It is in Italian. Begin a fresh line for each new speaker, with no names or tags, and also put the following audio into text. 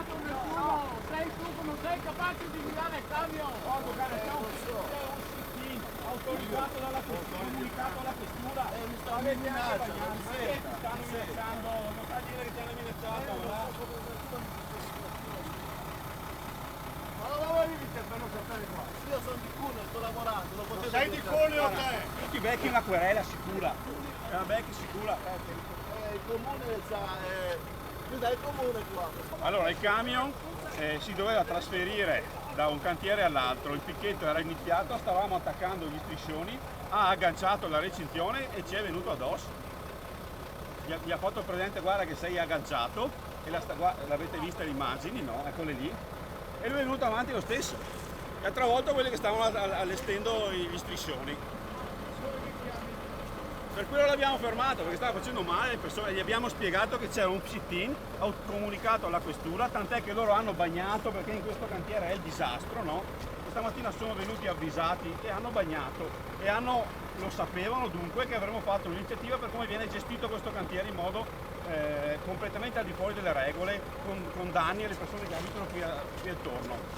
sei tu che non sei capace di guidare il camion. C'è un sit-in autorizzato dalla questura, comunicato alla questura.
Mi stanno minacciando,
Ti stanno minacciando, non sta a dire che ti hanno minacciato,
Ma non avevi che per non sapere qua? Io sono di Cuneo, sto lavorando, lo potete
Sei di Cuneo te?
Tu ti becchi una querela sicura. È una becchi sicura.
Il comune guida il comune qua.
Allora, il camion si doveva trasferire da un cantiere all'altro, il picchetto era iniziato, stavamo attaccando gli striscioni, ha agganciato la recinzione e ci è venuto addosso. Gli ha fatto presente, guarda che sei agganciato, e l'avete vista le immagini, no? Eccole lì. E lui è venuto avanti lo stesso. E ha travolto quelli che stavano allestendo gli striscioni. Per quello l'abbiamo fermato, perché stava facendo male le persone, gli abbiamo spiegato che c'era un sit-in, ho comunicato alla questura, tant'è che loro hanno bagnato, perché in questo cantiere è il disastro, no? Questa mattina sono venuti avvisati e hanno bagnato e lo sapevano dunque che avremmo fatto un'iniziativa per come viene gestito questo cantiere in modo completamente al di fuori delle regole, con danni alle persone che abitano qui attorno.